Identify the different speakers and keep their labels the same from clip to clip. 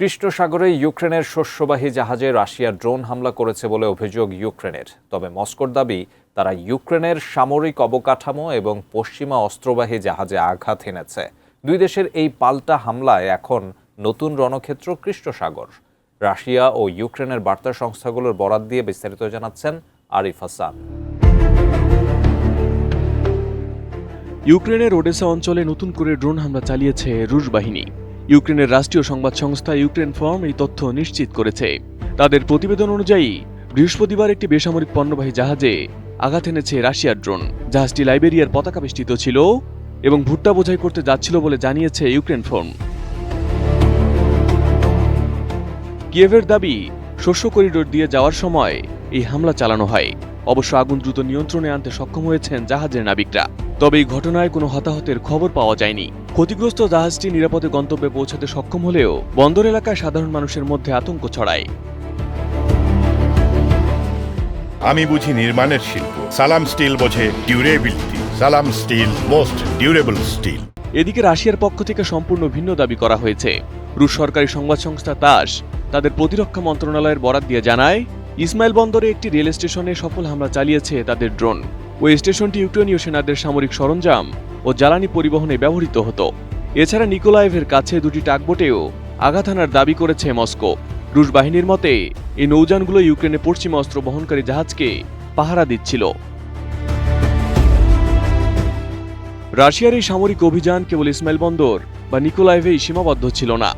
Speaker 1: কৃষ্ণ সাগরে ইউক্রেনের শস্যবাহী জাহাজে রাশিয়া ড্রোন হামলা করেছে বলে অভিযোগ ইউক্রেনের। তবে মস্কোর দাবি তারা ইউক্রেনের সামরিক অবকাঠামো এবং পশ্চিমা অস্ত্রবাহী জাহাজে আঘাত হেনেছে। দুই দেশের এই পাল্টা হামলায় এখন নতুন রণক্ষেত্র কৃষ্ণ সাগর। রাশিয়া ও ইউক্রেনের বার্তা সংস্থাগুলোর বরাত দিয়ে বিস্তারিত জানাচ্ছেন আরিফ হাসান।
Speaker 2: ইউক্রেনের ওডেসা অঞ্চলে নতুন করে ড্রোন হামলা চালিয়েছে রুশ বাহিনী। ইউক্রেনের রাষ্ট্রীয় সংবাদ সংস্থা ইউক্রেন ফর্ম এই তথ্য নিশ্চিত করেছে। তাদের প্রতিবেদন অনুযায়ী বৃহস্পতিবার একটি বেসামরিক পণ্যবাহী জাহাজে আঘাত এনেছে রাশিয়ার ড্রোন। জাহাজটি লাইবেরিয়ার পতাকা বেষ্টিত ছিল এবং ভুট্টা বোঝাই করতে যাচ্ছিল বলে জানিয়েছে ইউক্রেন ফর্ম। কিয়েভের দাবি, শস্য করিডোর দিয়ে যাওয়ার সময় এই হামলা চালানো হয়। অবশ্য আগুন দ্রুত নিয়ন্ত্রণে আনতে সক্ষম হয়েছেন জাহাজের নাবিকরা। তবে এই ঘটনায় কোনো হতাহতের খবর পাওয়া যায়নি। ক্ষতিগ্রস্ত জাহাজটি নিরাপদে গন্তব্যে পৌঁছাতে সক্ষম হলেও বন্দর এলাকায় সাধারণ মানুষের মধ্যে আতঙ্ক ছড়ায়।
Speaker 3: আমি বুঝি নির্মাণের শিল্প, সালাম স্টিল বোঝে ডিউরেবিলিটি। সালাম স্টিল, মোস্ট ডিউরেবল স্টিল।
Speaker 2: এদিকে রাশিয়ার পক্ষ থেকে সম্পূর্ণ ভিন্ন দাবি করা হয়েছে। রুশ সরকারি সংবাদ সংস্থা তাস তাদের প্রতিরক্ষা মন্ত্রণালয়ের বরাত দিয়ে জানায়, ইসমাইল বন্দরে একটি রেল স্টেশনে সফল হামলা চালিয়েছে তাদের ড্রোন। ওই স্টেশনটি ইউক্রেনীয় সেনাদের সামরিক সরঞ্জাম ও জ্বালানি পরিবহনে ব্যবহৃত হতো। এছাড়া নিকোলায়েভের কাছে দুটি টাগবোটেও আঘাত হানার দাবি করেছে মস্কো। রুশ বাহিনীর মতে এই নৌযানগুলো ইউক্রেনে পশ্চিমা অস্ত্র বহনকারী জাহাজকে পাহারা দিচ্ছিল। রাশিয়ার এই সামরিক অভিযান কেবল ইসমাইল বন্দর বা নিকোলায়েভেই সীমাবদ্ধ ছিল না।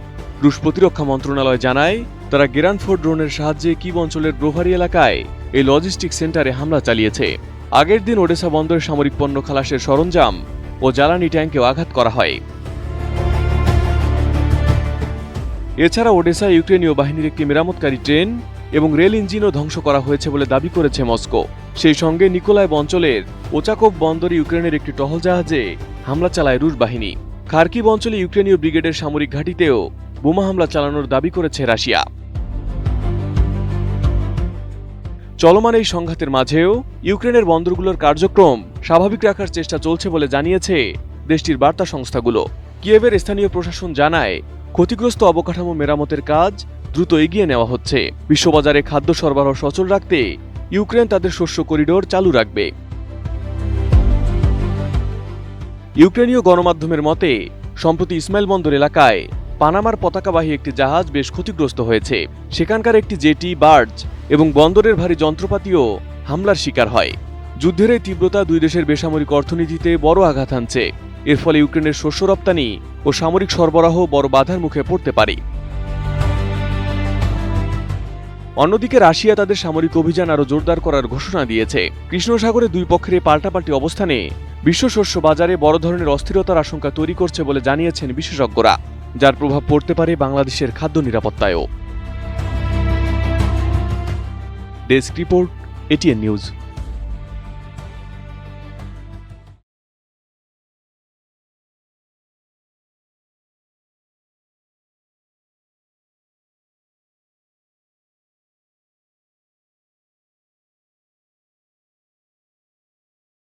Speaker 2: রুশ প্রতিরক্ষা মন্ত্রণালয় জানায়, তারা গেরানফোর ড্রোনের সাহায্যে কিভ অঞ্চলের ব্রোভারি এলাকায় এই লজিস্টিক সেন্টারে হামলা চালিয়েছে। আগের দিন ওডেসা বন্দরে সামরিক পণ্য খালাসের সরঞ্জাম ও জ্বালানি ট্যাঙ্কেও আঘাত করা হয়। এছাড়া ওডেসা ইউক্রেনীয় বাহিনীর একটি মেরামতকারী ট্রেন এবং রেল ইঞ্জিনও ধ্বংস করা হয়েছে বলে দাবি করেছে মস্কো। সেই সঙ্গে নিকোলায়েভ অঞ্চলের ওচাকোভ বন্দরে ইউক্রেনের একটি টহল জাহাজে হামলা চালায় রুশ বাহিনী। খার্কিভ অঞ্চলে ইউক্রেনীয় ব্রিগেডের সামরিক ঘাঁটিতেও বোমা হামলা চালানোর দাবি করেছে রাশিয়া। চলমান এই সংঘাতের মাঝেও ইউক্রেনের বন্দরগুলোর কার্যক্রম স্বাভাবিক রাখার চেষ্টা চলছে বলে জানিয়েছে দেশটির বার্তা সংস্থাগুলো। কিয়েভের স্থানীয় প্রশাসন জানায়, ক্ষতিগ্রস্ত অবকাঠামো মেরামতের কাজ দ্রুত এগিয়ে নেওয়া হচ্ছে। বিশ্ববাজারে খাদ্য সরবরাহ সচল রাখতে ইউক্রেন তাদের শস্য করিডোর চালু রাখবে। ইউক্রেনীয় গণমাধ্যমের মতে, সম্প্রতি ইসমাইল বন্দর এলাকায় পানামার পতাকাবাহী একটি জাহাজ বেশ ক্ষতিগ্রস্ত হয়েছে। সেখানকার একটি জেটি, বার্জ এবং বন্দরের ভারী যন্ত্রপাতিও হামলার শিকার হয়। যুদ্ধের এই তীব্রতা দুই দেশের বেসামরিক অর্থনীতিতে বড় আঘাত হানছে। এর ফলে ইউক্রেনের শস্য রপ্তানি ও সামরিক সরবরাহ বড় বাধার মুখে পড়তে পারে। অন্যদিকে রাশিয়া তাদের সামরিক অভিযান আরও জোরদার করার ঘোষণা দিয়েছে। কৃষ্ণ সাগরে দুই পক্ষের পাল্টাপাল্টি অবস্থানে বিশ্ব শস্য বাজারে বড় ধরনের অস্থিরতার আশঙ্কা তৈরি করছে বলে জানিয়েছেন বিশেষজ্ঞরা, যার প্রভাব পড়তে পারে বাংলাদেশের খাদ্য নিরাপত্তায়ও। Desk report, ATN news.